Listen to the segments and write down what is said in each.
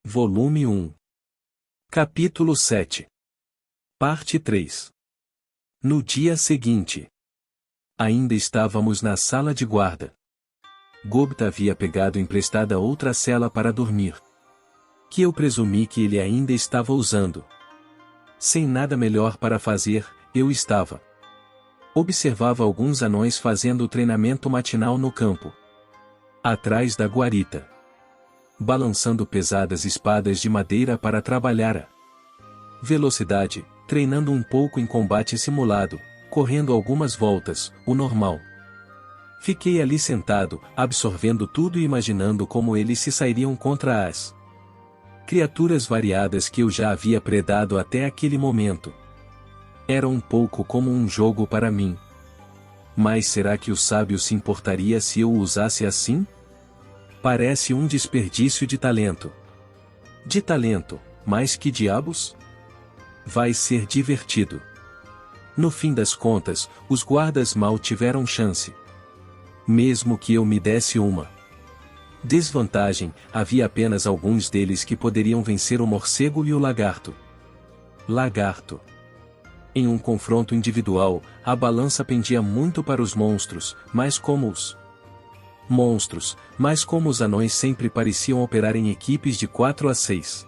Volume 1. Capítulo 7. Parte 3. No dia seguinte. Ainda estávamos na sala de guarda. Gobta havia pegado emprestada outra cela para dormir. Que eu presumi que ele ainda estava usando. Sem nada melhor para fazer, eu estava. Observava alguns anões fazendo o treinamento matinal no campo. Atrás da guarita. Balançando pesadas espadas de madeira para trabalhar a velocidade, treinando um pouco em combate simulado, correndo algumas voltas, o normal. Fiquei ali sentado, absorvendo tudo e imaginando como eles se sairiam contra as criaturas variadas que eu já havia predado até aquele momento. Era um pouco como um jogo para mim. Mas será que o sábio se importaria se eu o usasse assim? Parece um desperdício de talento. De talento, mas que diabos? Vai ser divertido. No fim das contas, os guardas mal tiveram chance. Mesmo que eu me desse uma desvantagem, havia apenas alguns deles que poderiam vencer o morcego e o lagarto. Lagarto. Em um confronto individual, a balança pendia muito para os monstros, mas como os anões sempre pareciam operar em equipes de 4 a 6.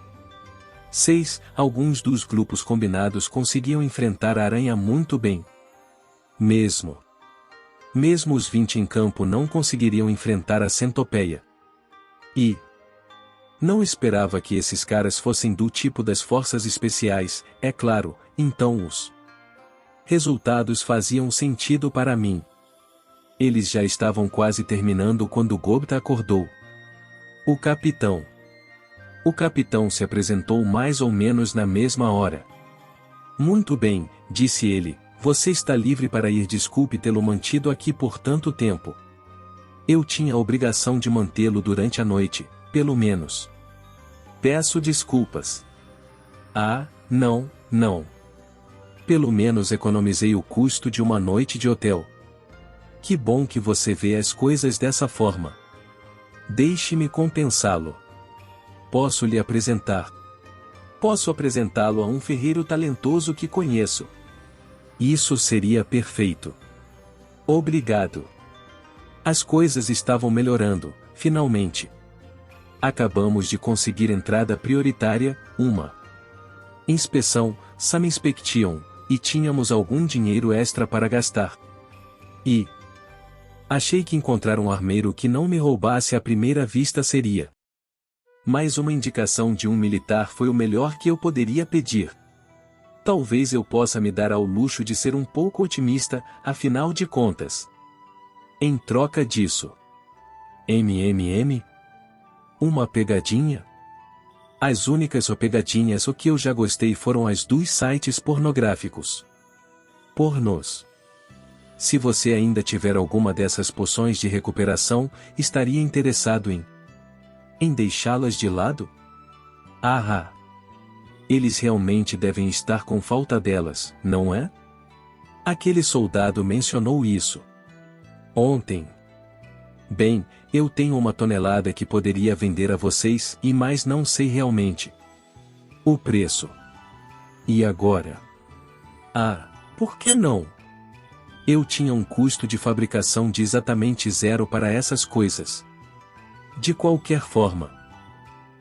Alguns dos grupos combinados conseguiam enfrentar a aranha muito bem. Mesmo os 20 em campo não conseguiriam enfrentar a centopeia. E não esperava que esses caras fossem do tipo das forças especiais, é claro, então os resultados faziam sentido para mim. Eles já estavam quase terminando quando Gobta acordou. O capitão se apresentou mais ou menos na mesma hora. Muito bem, disse ele, você está livre para ir. Desculpe tê-lo mantido aqui por tanto tempo. Eu tinha a obrigação de mantê-lo durante a noite, pelo menos. Peço desculpas. Ah, não. Pelo menos economizei o custo de uma noite de hotel. Que bom que você vê as coisas dessa forma. Deixe-me compensá-lo. Posso lhe apresentar. Posso apresentá-lo a um ferreiro talentoso que conheço. Isso seria perfeito. Obrigado. As coisas estavam melhorando, finalmente. Acabamos de conseguir entrada prioritária, uma inspeção, Some Inspection, e tínhamos algum dinheiro extra para gastar. E achei que encontrar um armeiro que não me roubasse à primeira vista seria. Mas uma indicação de um militar foi o melhor que eu poderia pedir. Talvez eu possa me dar ao luxo de ser um pouco otimista, afinal de contas. Em troca disso. Uma pegadinha? As únicas pegadinhas que eu já gostei foram as dos sites pornográficos. Pornôs. Se você ainda tiver alguma dessas poções de recuperação, estaria interessado em deixá-las de lado? Ah! Eles realmente devem estar com falta delas, não é? Aquele soldado mencionou isso ontem. Bem, eu tenho 1 tonelada que poderia vender a vocês, mas não sei realmente o preço. E agora? Ah, por que não? Eu tinha um custo de fabricação de exatamente 0 para essas coisas. De qualquer forma,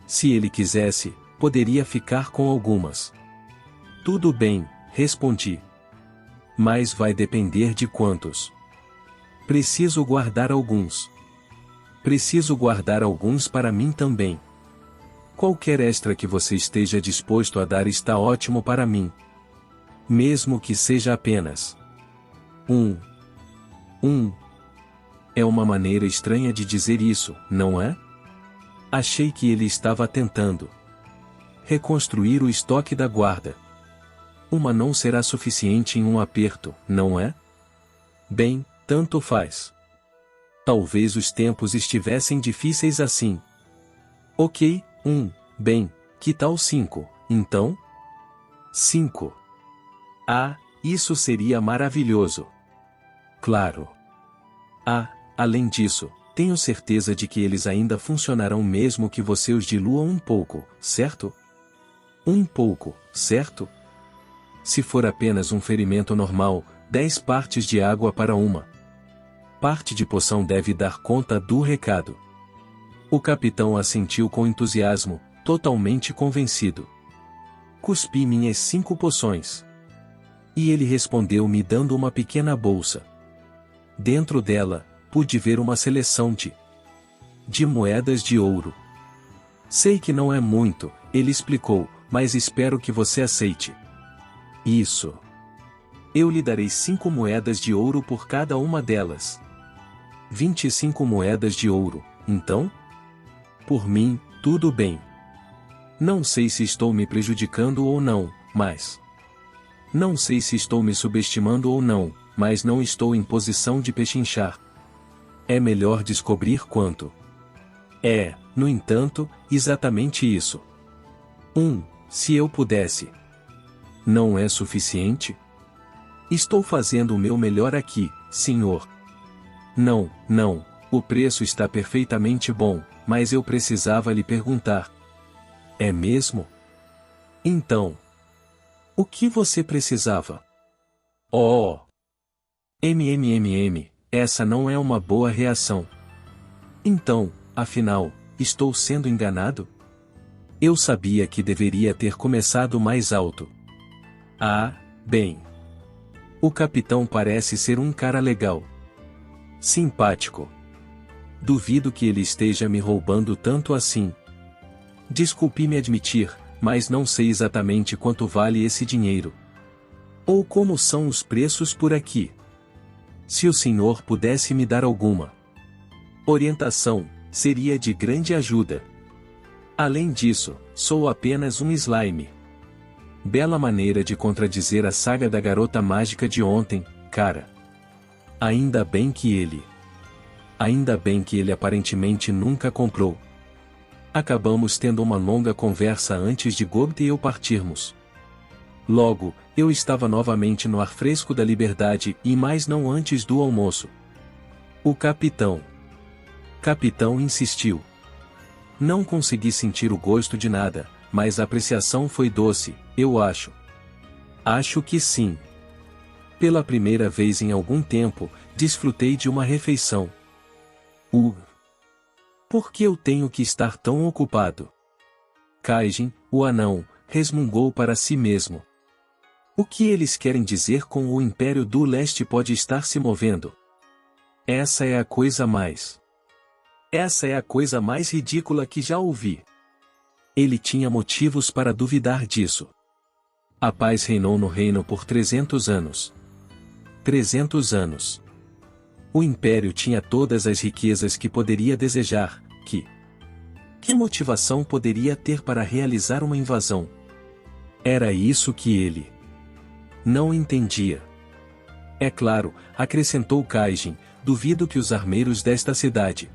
se ele quisesse, poderia ficar com algumas. Tudo bem, respondi. Mas vai depender de quantos. Preciso guardar alguns. Preciso guardar alguns para mim também. Qualquer extra que você esteja disposto a dar está ótimo para mim. Mesmo que seja apenas É uma maneira estranha de dizer isso, não é? Achei que ele estava tentando reconstruir o estoque da guarda. Uma não será suficiente em um aperto, não é? Bem, tanto faz. Talvez os tempos estivessem difíceis assim. Ok, bem, que tal 5, então? 5. Ah, isso seria maravilhoso. Claro. Ah, além disso, Tenho certeza de que eles ainda funcionarão mesmo que você os dilua um pouco, certo? Um pouco, certo? Se for apenas um ferimento normal, 10 partes de água para uma parte de poção deve dar conta do recado. O capitão assentiu com entusiasmo, totalmente convencido. Cuspi minhas 5 poções. E ele respondeu me dando uma pequena bolsa. Dentro dela, pude ver uma seleção de moedas de ouro. Sei que não é muito, ele explicou, mas espero que você aceite. Isso. Eu lhe darei 5 moedas de ouro por cada uma delas. 25 moedas de ouro, então? Por mim, tudo bem. Não sei se estou me prejudicando ou não, mas... Não sei se estou me subestimando ou não, mas não estou em posição de pechinchar. É melhor descobrir quanto. É, no entanto, exatamente isso. Se eu pudesse. Não é suficiente? Estou fazendo o meu melhor aqui, senhor. Não, o preço está perfeitamente bom, mas eu precisava lhe perguntar. É mesmo? Então. O que você precisava? Oh! Essa não é uma boa reação. Então, afinal, estou sendo enganado? Eu sabia que deveria ter começado mais alto. Ah, bem. O capitão parece ser um cara legal. Simpático. Duvido que ele esteja me roubando tanto assim. Desculpe me admitir, mas não sei exatamente quanto vale esse dinheiro. Ou como são os preços por aqui. Se o senhor pudesse me dar alguma orientação, seria de grande ajuda. Além disso, sou apenas um slime. Bela maneira de contradizer a saga da garota mágica de ontem, cara. Ainda bem que ele aparentemente nunca comprou. Acabamos tendo uma longa conversa antes de Gobt e eu partirmos. Logo, eu estava novamente no ar fresco da liberdade e mais não antes do almoço. O capitão insistiu. Não consegui sentir o gosto de nada, mas a apreciação foi doce, eu acho. Acho que sim. Pela primeira vez em algum tempo, desfrutei de uma refeição. Por que eu tenho que estar tão ocupado? Kaijin, o anão, resmungou para si mesmo. O que eles querem dizer com o Império do Leste pode estar se movendo? Essa é a coisa mais ridícula que já ouvi. Ele tinha motivos para duvidar disso. A paz reinou no reino por 300 anos. 300 anos. O Império tinha todas as riquezas que poderia desejar, que motivação poderia ter para realizar uma invasão? Era isso que ele não entendia. É claro, acrescentou Kaijin, duvido que os armeiros desta cidade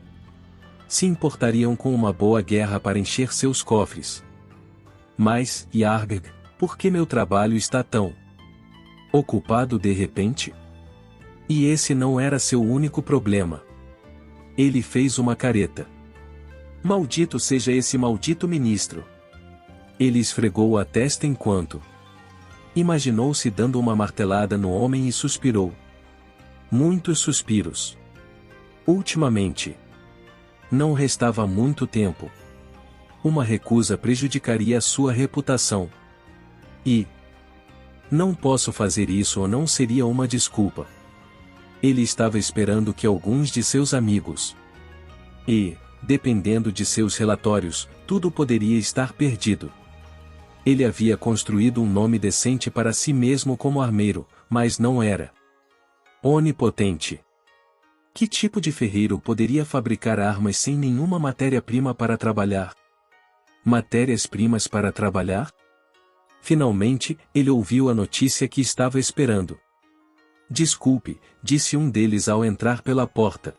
se importariam com uma boa guerra para encher seus cofres. Mas, Yarberg, por que meu trabalho está tão ocupado de repente? E esse não era seu único problema. Ele fez uma careta. Maldito seja esse maldito ministro. Ele esfregou a testa enquanto imaginou-se dando uma martelada no homem e suspirou. Muitos suspiros. Ultimamente. Não restava muito tempo. Uma recusa prejudicaria sua reputação. E não posso fazer isso ou não seria uma desculpa. Ele estava esperando que alguns de seus amigos dependendo de seus relatórios, tudo poderia estar perdido. Ele havia construído um nome decente para si mesmo como armeiro, mas não era onipotente. Que tipo de ferreiro poderia fabricar armas sem nenhuma matéria-prima para trabalhar? Matérias-primas para trabalhar? Finalmente, ele ouviu a notícia que estava esperando. Desculpe, disse um deles ao entrar pela porta.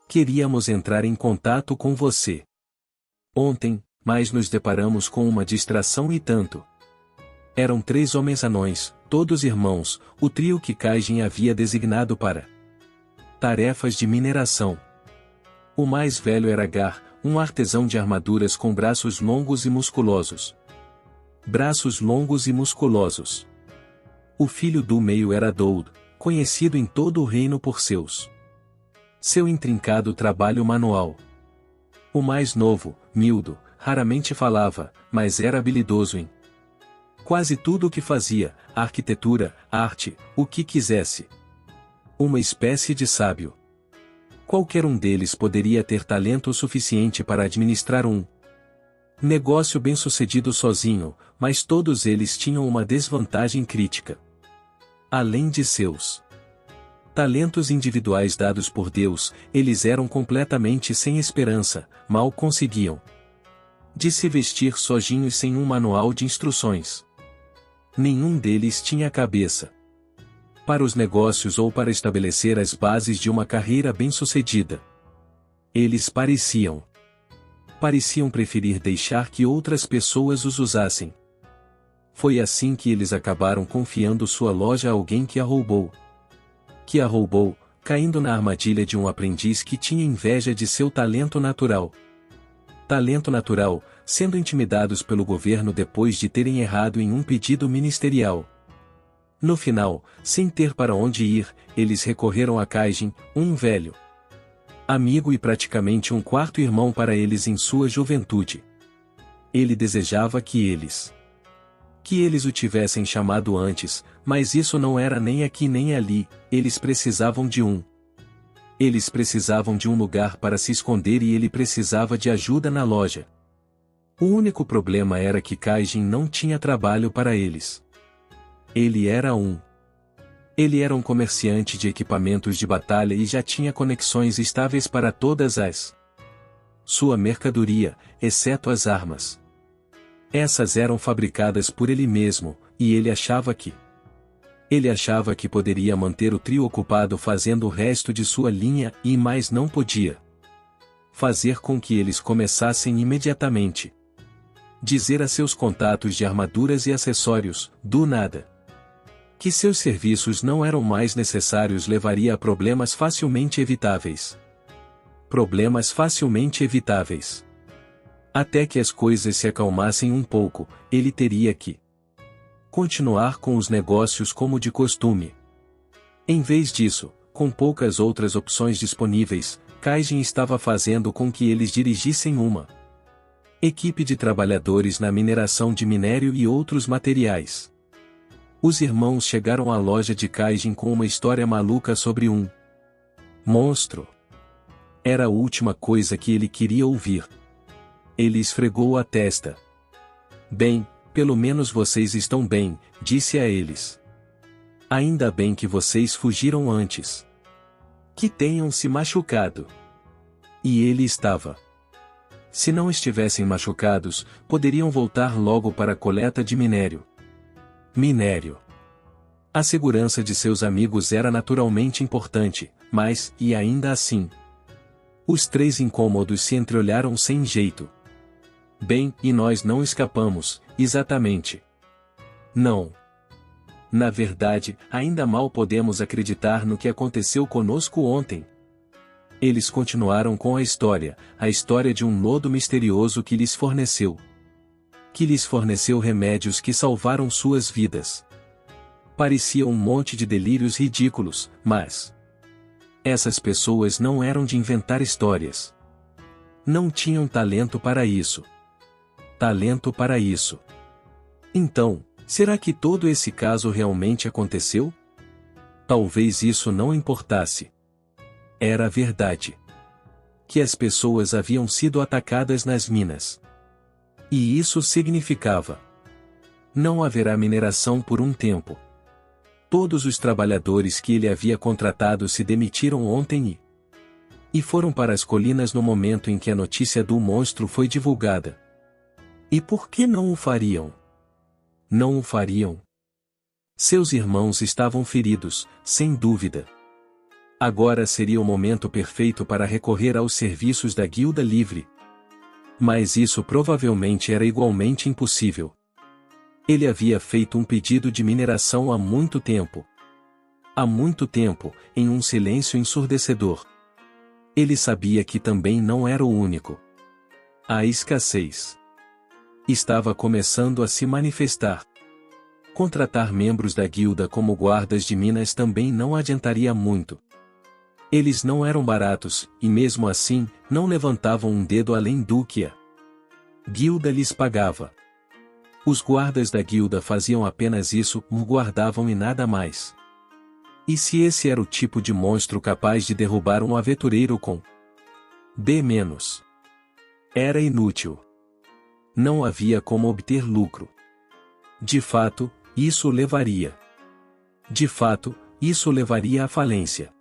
Queríamos entrar em contato com você ontem, mas nos deparamos com uma distração e tanto. Eram 3 homens anões, todos irmãos, o trio que Kaijin havia designado para tarefas de mineração. O mais velho era Gar, um artesão de armaduras com braços longos e musculosos. Braços longos e musculosos. O filho do meio era Doud, conhecido em todo o reino por seu intrincado trabalho manual. O mais novo, Mildo, raramente falava, mas era habilidoso em quase tudo o que fazia, arquitetura, arte, o que quisesse. Uma espécie de sábio. Qualquer um deles poderia ter talento suficiente para administrar um negócio bem-sucedido sozinho, mas todos eles tinham uma desvantagem crítica. Além de seus talentos individuais dados por Deus, eles eram completamente sem esperança, mal conseguiam de se vestir sozinhos sem um manual de instruções. Nenhum deles tinha cabeça para os negócios ou para estabelecer as bases de uma carreira bem-sucedida. Eles pareciam preferir deixar que outras pessoas os usassem. Foi assim que eles acabaram confiando sua loja a alguém que a roubou, caindo na armadilha de um aprendiz que tinha inveja de seu talento natural, sendo intimidados pelo governo depois de terem errado em um pedido ministerial. No final, sem ter para onde ir, eles recorreram a Kaijin, um velho amigo e praticamente um quarto irmão para eles em sua juventude. Ele desejava que eles o tivessem chamado antes, mas isso não era nem aqui nem ali. Eles precisavam de um lugar para se esconder e ele precisava de ajuda na loja. O único problema era que Kaijin não tinha trabalho para eles. Ele era um comerciante de equipamentos de batalha e já tinha conexões estáveis para todas sua mercadoria, exceto as armas. Essas eram fabricadas por ele mesmo, e ele achava que poderia manter o trio ocupado fazendo o resto de sua linha e mais não podia fazer com que eles começassem imediatamente. Dizer a seus contatos de armaduras e acessórios, do nada, que seus serviços não eram mais necessários levaria a problemas facilmente evitáveis. Até que as coisas se acalmassem um pouco, ele teria que continuar com os negócios como de costume. Em vez disso, com poucas outras opções disponíveis, Kaijin estava fazendo com que eles dirigissem uma equipe de trabalhadores na mineração de minério e outros materiais. Os irmãos chegaram à loja de Kaijin com uma história maluca sobre um monstro. Era a última coisa que ele queria ouvir. Ele esfregou a testa. Bem, pelo menos vocês estão bem, disse a eles. Ainda bem que vocês fugiram antes. Que tenham se machucado. E ele estava. Se não estivessem machucados, poderiam voltar logo para a coleta de minério. A segurança de seus amigos era naturalmente importante, mas, e ainda assim, os três incômodos se entreolharam sem jeito. Bem, e nós não escapamos, exatamente. Não. Na verdade, ainda mal podemos acreditar no que aconteceu conosco ontem. Eles continuaram com a história de um lodo misterioso que lhes forneceu remédios que salvaram suas vidas. Parecia um monte de delírios ridículos, mas essas pessoas não eram de inventar histórias. Não tinham talento para isso. Então, será que todo esse caso realmente aconteceu? Talvez isso não importasse. Era verdade que as pessoas haviam sido atacadas nas minas. E isso significava: não haverá mineração por um tempo. Todos os trabalhadores que ele havia contratado se demitiram ontem e foram para as colinas no momento em que a notícia do monstro foi divulgada. E por que não o fariam? Não o fariam. Seus irmãos estavam feridos, sem dúvida. Agora seria o momento perfeito para recorrer aos serviços da Guilda Livre. Mas isso provavelmente era igualmente impossível. Ele havia feito um pedido de mineração há muito tempo. Há muito tempo, em um silêncio ensurdecedor. Ele sabia que também não era o único. A escassez estava começando a se manifestar. Contratar membros da guilda como guardas de minas também não adiantaria muito. Eles não eram baratos, e mesmo assim, não levantavam um dedo além do que a guilda lhes pagava. Os guardas da guilda faziam apenas isso, guardavam e nada mais. E se esse era o tipo de monstro capaz de derrubar um aventureiro com B-? Era inútil. Não havia como obter lucro. De fato, isso levaria à falência.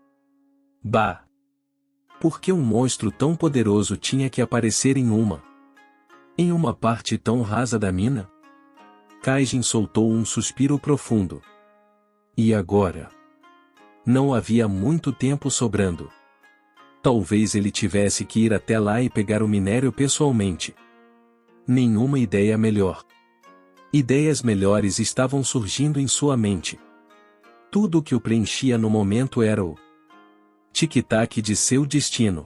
Bah! Por que um monstro tão poderoso tinha que aparecer em uma parte tão rasa da mina? Kaijin soltou um suspiro profundo. E agora? Não havia muito tempo sobrando. Talvez ele tivesse que ir até lá e pegar o minério pessoalmente. Nenhuma ideia melhor. Ideias melhores estavam surgindo em sua mente. Tudo o que o preenchia no momento era o tic-tac de seu destino.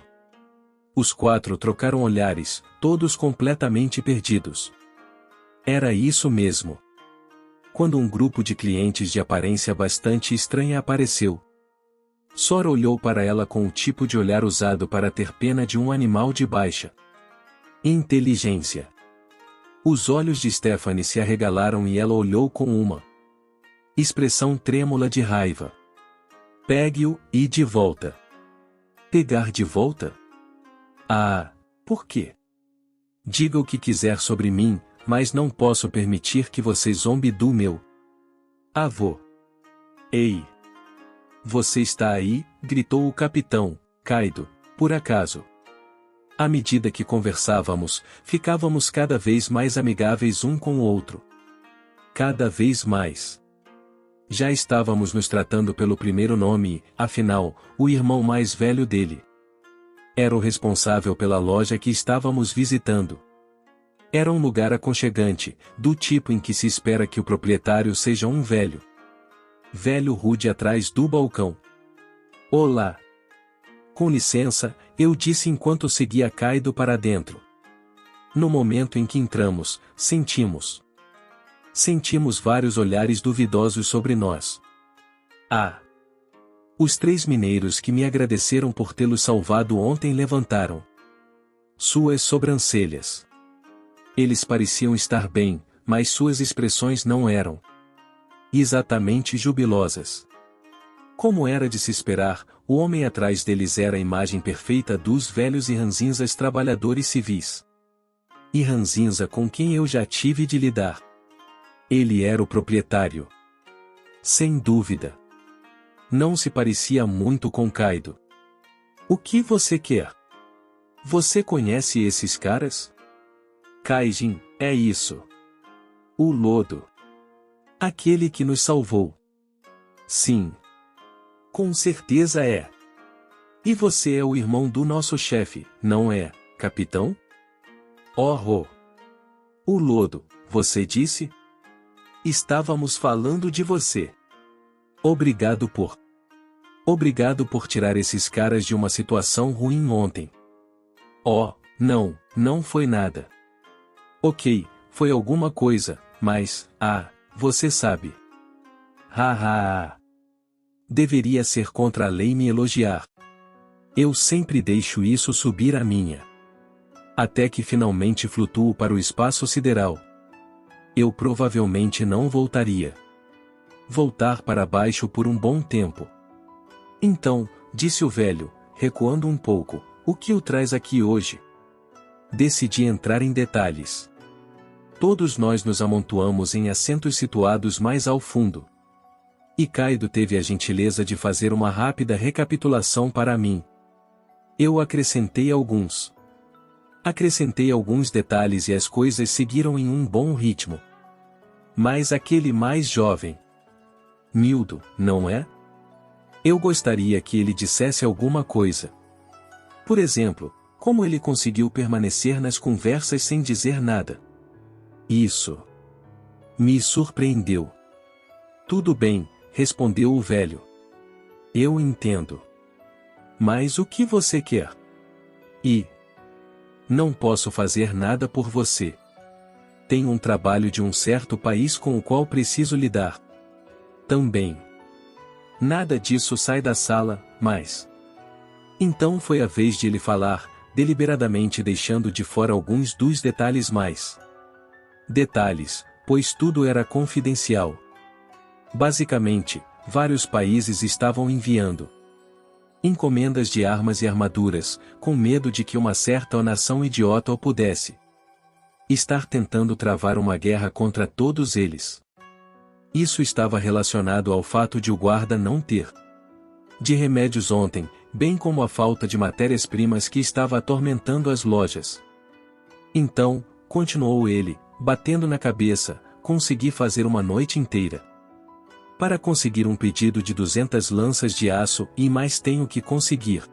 Os quatro trocaram olhares, todos completamente perdidos. Era isso mesmo. Quando um grupo de clientes de aparência bastante estranha apareceu, Sora olhou para ela com o tipo de olhar usado para ter pena de um animal de baixa inteligência. Os olhos de Stephanie se arregalaram e ela olhou com uma expressão trêmula de raiva. Pegue-o, e de volta. Pegar de volta? Ah, por quê? Diga o que quiser sobre mim, mas não posso permitir que você zombe do meu avô. Ei! Você está aí? Gritou o capitão, Kaido, por acaso. À medida que conversávamos, ficávamos cada vez mais amigáveis um com o outro. Cada vez mais. Já estávamos nos tratando pelo primeiro nome e, afinal, o irmão mais velho dele era o responsável pela loja que estávamos visitando. Era um lugar aconchegante, do tipo em que se espera que o proprietário seja um velho rude atrás do balcão. Olá! Com licença, eu disse enquanto seguia Kaido para dentro. No momento em que entramos, sentimos vários olhares duvidosos sobre nós. Ah! Os 3 mineiros que me agradeceram por tê-los salvado ontem levantaram suas sobrancelhas. Eles pareciam estar bem, mas suas expressões não eram exatamente jubilosas. Como era de se esperar, o homem atrás deles era a imagem perfeita dos velhos e ranzinzas trabalhadores civis. E ranzinza com quem eu já tive de lidar. Ele era o proprietário. Sem dúvida. Não se parecia muito com Kaido. O que você quer? Você conhece esses caras? Kaijin, é isso. O lodo. Aquele que nos salvou. Sim. Com certeza é. E você é o irmão do nosso chefe, não é, capitão? Oh! O lodo, você disse? Estávamos falando de você. Obrigado por tirar esses caras de uma situação ruim ontem. Oh, não foi nada. Ok, foi alguma coisa, mas, você sabe. Haha. Deveria ser contra a lei me elogiar. Eu sempre deixo isso subir a minha. Até que finalmente flutuo para o espaço sideral. Eu provavelmente não voltaria. Voltar para baixo por um bom tempo. Então, disse o velho, recuando um pouco, o que o traz aqui hoje? Decidi entrar em detalhes. Todos nós nos amontoamos em assentos situados mais ao fundo. E Kaido teve a gentileza de fazer uma rápida recapitulação para mim. Eu acrescentei alguns detalhes e as coisas seguiram em um bom ritmo. Mas aquele mais jovem, Mildo, não é? Eu gostaria que ele dissesse alguma coisa. Por exemplo, como ele conseguiu permanecer nas conversas sem dizer nada. Isso me surpreendeu. Tudo bem, respondeu o velho. Eu entendo. Mas o que você quer? E não posso fazer nada por você. Tenho um trabalho de um certo país com o qual preciso lidar. Também. Nada disso sai da sala, mas... Então foi a vez de ele falar, deliberadamente deixando de fora alguns dos detalhes mais. Detalhes, pois tudo era confidencial. Basicamente, vários países estavam enviando encomendas de armas e armaduras, com medo de que uma certa nação idiota o pudesse estar tentando travar uma guerra contra todos eles. Isso estava relacionado ao fato de o guarda não ter de remédios ontem, bem como a falta de matérias-primas que estava atormentando as lojas. Então, continuou ele, batendo na cabeça, consegui fazer uma noite inteira para conseguir um pedido de 200 lanças de aço e mais tenho que conseguir.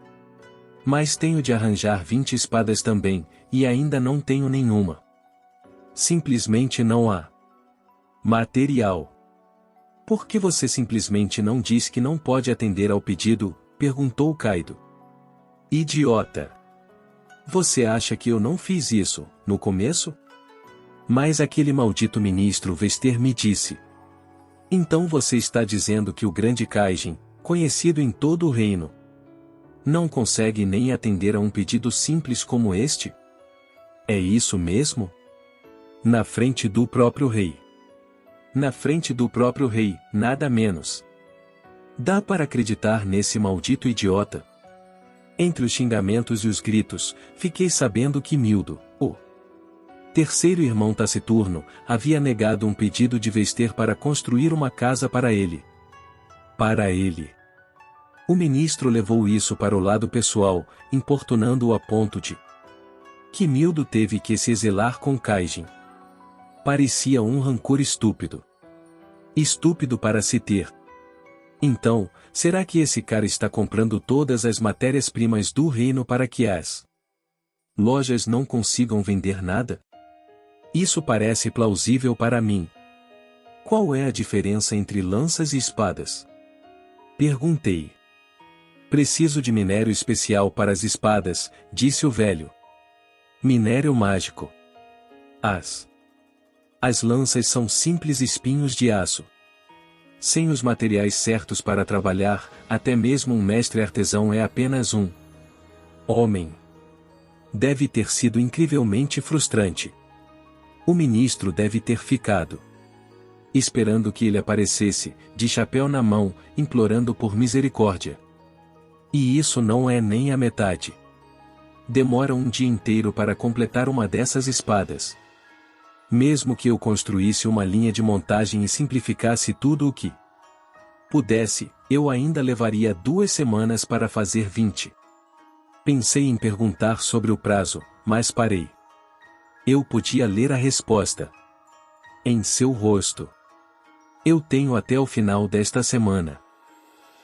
Mas tenho de arranjar 20 espadas também, e ainda não tenho nenhuma. Simplesmente não há material. Por que você simplesmente não diz que não pode atender ao pedido? Perguntou Kaido. Idiota! Você acha que eu não fiz isso, no começo? Mas aquele maldito ministro Vester me disse. Então você está dizendo que o grande Kaijin, conhecido em todo o reino, não consegue nem atender a um pedido simples como este? É isso mesmo? Na frente do próprio rei. Na frente do próprio rei, nada menos. Dá para acreditar nesse maldito idiota? Entre os xingamentos e os gritos, fiquei sabendo que Mildo, o terceiro irmão taciturno, havia negado um pedido de Vester para construir uma casa para ele. Para ele. O ministro levou isso para o lado pessoal, importunando-o a ponto de que Mildo teve que se exilar com Kaijin. Parecia um rancor estúpido. Estúpido para se ter. Então, será que esse cara está comprando todas as matérias-primas do reino para que as lojas não consigam vender nada? Isso parece plausível para mim. Qual é a diferença entre lanças e espadas? Perguntei. Preciso de minério especial para as espadas, disse o velho. Minério mágico. As lanças são simples espinhos de aço. Sem os materiais certos para trabalhar, até mesmo um mestre artesão é apenas um homem. Deve ter sido incrivelmente frustrante. O ministro deve ter ficado esperando que ele aparecesse, de chapéu na mão, implorando por misericórdia. E isso não é nem a metade. Demora um dia inteiro para completar uma dessas espadas. Mesmo que eu construísse uma linha de montagem e simplificasse tudo o que pudesse, eu ainda levaria 2 semanas para fazer 20. Pensei em perguntar sobre o prazo, mas parei. Eu podia ler a resposta em seu rosto. Eu tenho até o final desta semana.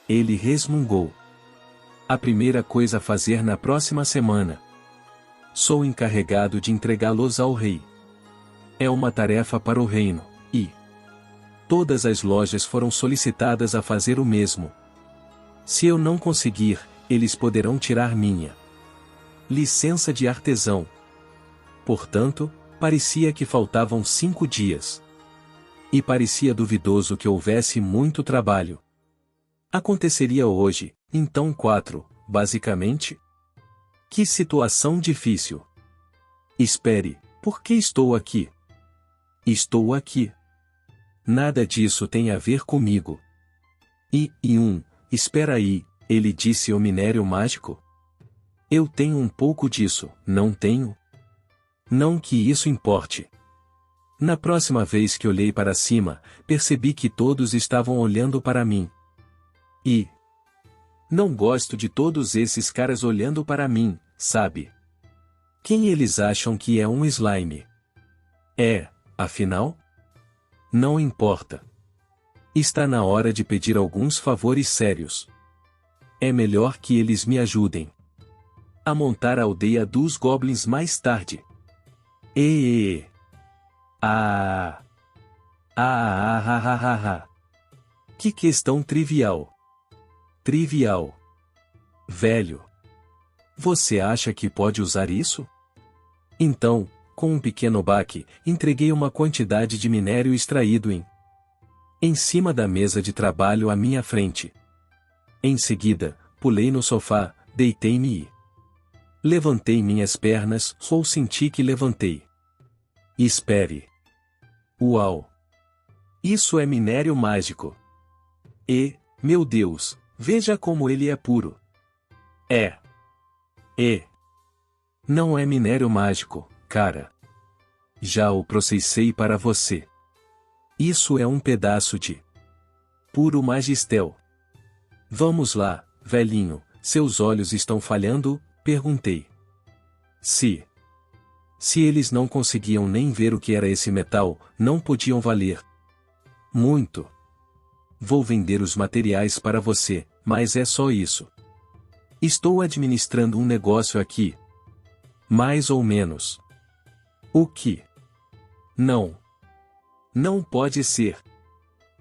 Ele resmungou. A primeira coisa a fazer na próxima semana. Sou encarregado de entregá-los ao rei. É uma tarefa para o reino, e todas as lojas foram solicitadas a fazer o mesmo. Se eu não conseguir, eles poderão tirar minha licença de artesão. Portanto, parecia que faltavam 5 dias. E parecia duvidoso que houvesse muito trabalho. Aconteceria hoje, então 4, basicamente? Que situação difícil. Espere, por que estou aqui? Estou aqui. Nada disso tem a ver comigo. Espera aí, ele disse o minério mágico? Eu tenho um pouco disso, não tenho? Não que isso importe. Na próxima vez que olhei para cima, percebi que todos estavam olhando para mim. E não gosto de todos esses caras olhando para mim, sabe? Quem eles acham que é um slime? Afinal? Não importa. Está na hora de pedir alguns favores sérios. É melhor que eles me ajudem a montar a aldeia dos goblins mais tarde. Que questão trivial. Trivial. Velho. Você acha que pode usar isso? Então, com um pequeno baque, entreguei uma quantidade de minério extraído em cima da mesa de trabalho à minha frente. Em seguida, pulei no sofá, deitei-me e levantei minhas pernas, ou senti que levantei. Espere. Uau! Isso é minério mágico. Meu Deus, veja como ele é puro. Não é minério mágico, cara. Já o processei para você. Isso é um pedaço de puro magistel. Vamos lá, velhinho, seus olhos estão falhando? Perguntei. Se eles não conseguiam nem ver o que era esse metal, não podiam valer muito. Vou vender os materiais para você, mas é só isso. Estou administrando um negócio aqui. Mais ou menos. O que? Não. Não pode ser.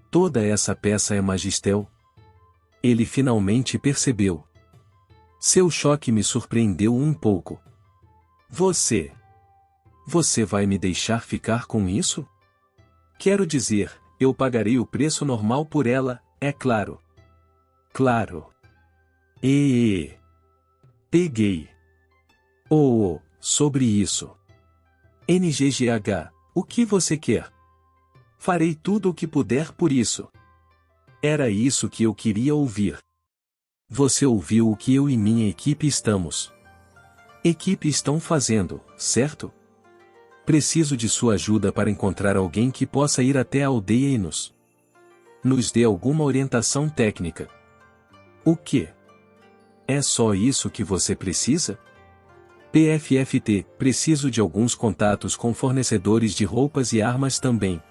Toda essa peça é magistel? Ele finalmente percebeu. Seu choque me surpreendeu um pouco. Você vai me deixar ficar com isso? Quero dizer, eu pagarei o preço normal por ela, é claro. Claro. Peguei. Sobre isso. NGGH, o que você quer? Farei tudo o que puder por isso. Era isso que eu queria ouvir. Você ouviu o que eu e minha equipe estão fazendo, certo? Preciso de sua ajuda para encontrar alguém que possa ir até a aldeia e nos dê alguma orientação técnica. O quê? É só isso que você precisa? PFFT, preciso de alguns contatos com fornecedores de roupas e armas também.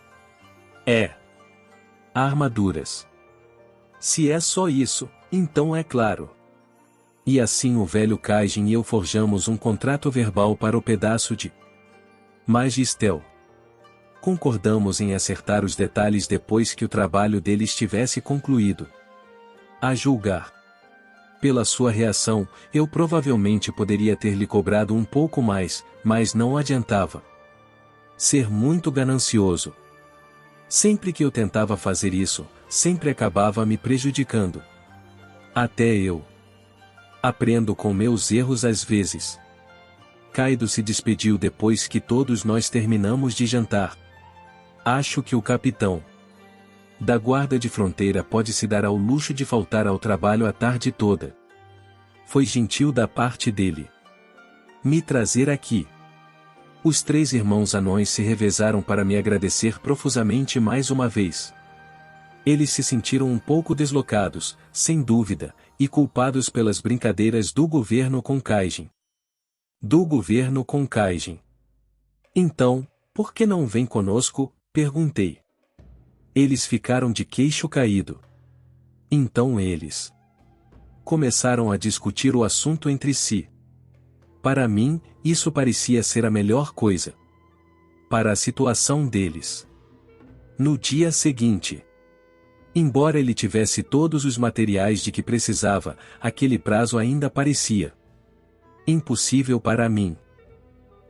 Armaduras. Se é só isso, então é claro. E assim o velho Kaijin e eu forjamos um contrato verbal para o pedaço de magistel. Concordamos em acertar os detalhes depois que o trabalho dele estivesse concluído. A julgar pela sua reação, eu provavelmente poderia ter lhe cobrado um pouco mais, mas não adiantava. Ser muito ganancioso. Sempre que eu tentava fazer isso, sempre acabava me prejudicando. Até eu aprendo com meus erros às vezes. Kaido se despediu depois que todos nós terminamos de jantar. Acho que o capitão da guarda de fronteira pode se dar ao luxo de faltar ao trabalho a tarde toda. Foi gentil da parte dele me trazer aqui. Os 3 irmãos anões se revezaram para me agradecer profusamente mais uma vez. Eles se sentiram um pouco deslocados, sem dúvida, e culpados pelas brincadeiras do governo com Kaijin. Então, por que não vem conosco? Perguntei. Eles ficaram de queixo caído. Então eles começaram a discutir o assunto entre si. Para mim, isso parecia ser a melhor coisa para a situação deles. No dia seguinte, embora ele tivesse todos os materiais de que precisava, aquele prazo ainda parecia impossível para mim.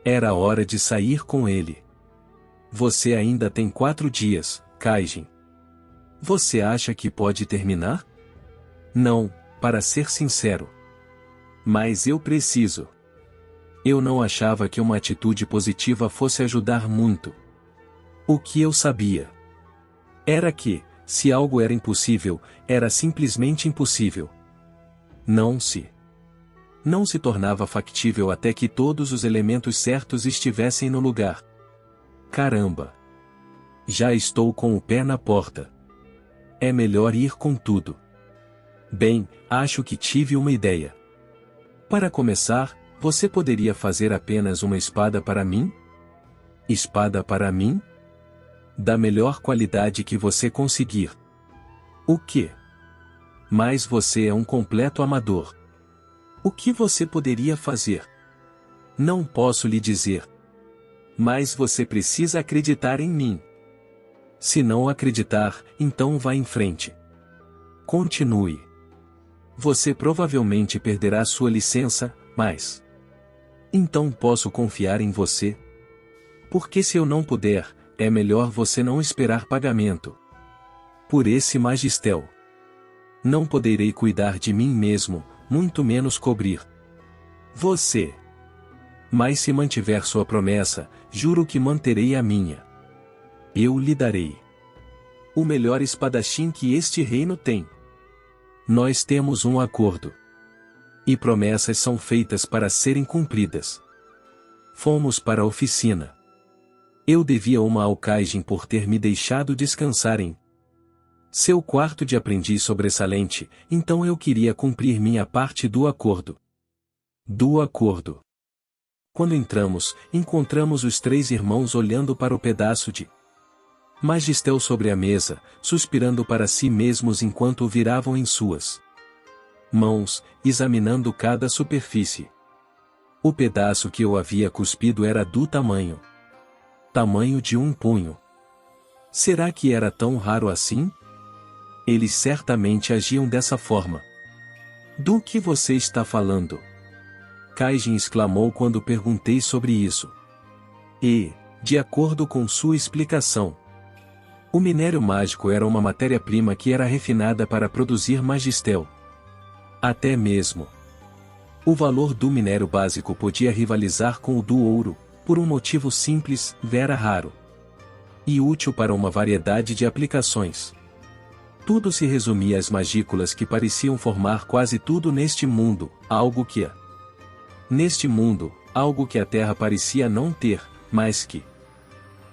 Era hora de sair com ele. Você ainda tem 4 dias, Kaijin. Você acha que pode terminar? Não, para ser sincero. Mas eu preciso. Eu não achava que uma atitude positiva fosse ajudar muito. O que eu sabia era que, se algo era impossível, era simplesmente impossível. Não se tornava factível até que todos os elementos certos estivessem no lugar. Caramba! Já estou com o pé na porta. É melhor ir com tudo. Bem, acho que tive uma ideia. Para começar, você poderia fazer apenas uma espada para mim? Espada para mim? Da melhor qualidade que você conseguir. O quê? Mas você é um completo amador. O que você poderia fazer? Não posso lhe dizer. Mas você precisa acreditar em mim. Se não acreditar, então vá em frente. Continue. Você provavelmente perderá sua licença, mas... Então posso confiar em você? Porque se eu não puder, é melhor você não esperar pagamento. Por esse magistério. Não poderei cuidar de mim mesmo, muito menos cobrir você. Mas se mantiver sua promessa, juro que manterei a minha. Eu lhe darei o melhor espadachim que este reino tem. Nós temos um acordo. E promessas são feitas para serem cumpridas. Fomos para a oficina. Eu devia uma alcaide por ter me deixado descansar em seu quarto de aprendiz sobressalente, então eu queria cumprir minha parte do acordo. Quando entramos, encontramos os 3 irmãos olhando para o pedaço de magistério sobre a mesa, suspirando para si mesmos enquanto o viravam em suas mãos, examinando cada superfície. O pedaço que eu havia cuspido era do tamanho de um punho. Será que era tão raro assim? Eles certamente agiam dessa forma. Do que você está falando? Kaijin exclamou quando perguntei sobre isso. E, de acordo com sua explicação, o minério mágico era uma matéria-prima que era refinada para produzir magistério. Até mesmo o valor do minério básico podia rivalizar com o do ouro, por um motivo simples: era raro e útil para uma variedade de aplicações. Tudo se resumia às magículas que pareciam formar quase tudo neste mundo, algo que a Terra parecia não ter, mas que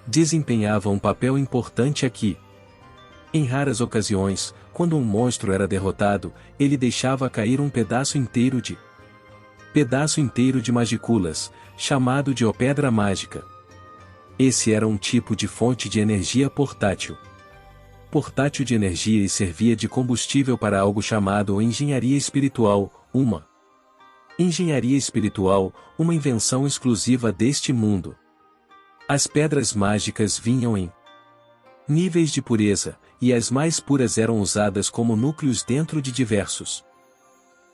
desempenhava um papel importante aqui. Em raras ocasiões, quando um monstro era derrotado, ele deixava cair um pedaço inteiro de magículas, chamado de pedra mágica. Esse era um tipo de fonte de energia portátil de energia e servia de combustível para algo chamado engenharia espiritual, uma invenção exclusiva deste mundo. As pedras mágicas vinham em níveis de pureza, e as mais puras eram usadas como núcleos dentro de diversos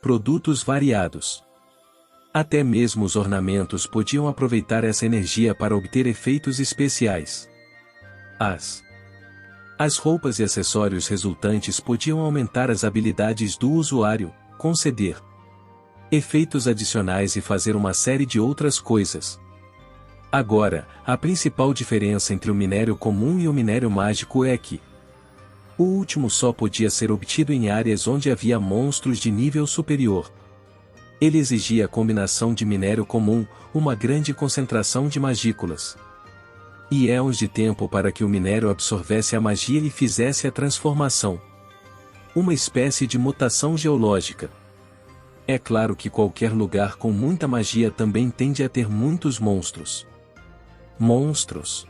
produtos variados. Até mesmo os ornamentos podiam aproveitar essa energia para obter efeitos especiais. As roupas e acessórios resultantes podiam aumentar as habilidades do usuário, conceder efeitos adicionais e fazer uma série de outras coisas. Agora, a principal diferença entre o minério comum e o minério mágico é que o último só podia ser obtido em áreas onde havia monstros de nível superior. Ele exigia a combinação de minério comum, uma grande concentração de magículas e éons de tempo para que o minério absorvesse a magia e fizesse a transformação. Uma espécie de mutação geológica. É claro que qualquer lugar com muita magia também tende a ter muitos monstros. Monstros.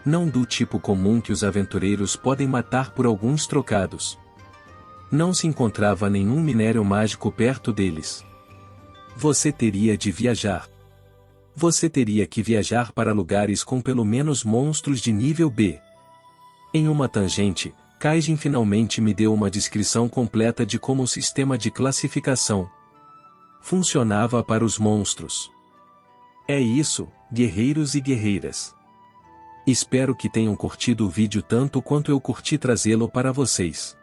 Não do tipo comum que os aventureiros podem matar por alguns trocados. Não se encontrava nenhum minério mágico perto deles. Você teria de viajar. Você teria que viajar para lugares com pelo menos monstros de nível B. Em uma tangente, Kaijin finalmente me deu uma descrição completa de como o sistema de classificação funcionava para os monstros. É isso, guerreiros e guerreiras. Espero que tenham curtido o vídeo tanto quanto eu curti trazê-lo para vocês.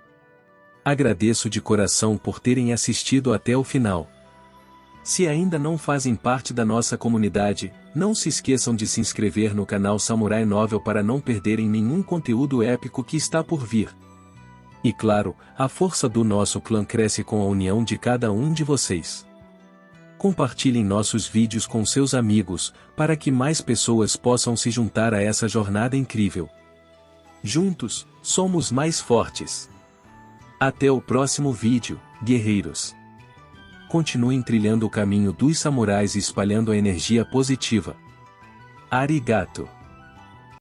Agradeço de coração por terem assistido até o final. Se ainda não fazem parte da nossa comunidade, não se esqueçam de se inscrever no canal Samurai Novel para não perderem nenhum conteúdo épico que está por vir. E claro, a força do nosso clã cresce com a união de cada um de vocês. Compartilhem nossos vídeos com seus amigos, para que mais pessoas possam se juntar a essa jornada incrível. Juntos, somos mais fortes. Até o próximo vídeo, guerreiros. Continuem trilhando o caminho dos samurais e espalhando a energia positiva. Arigato.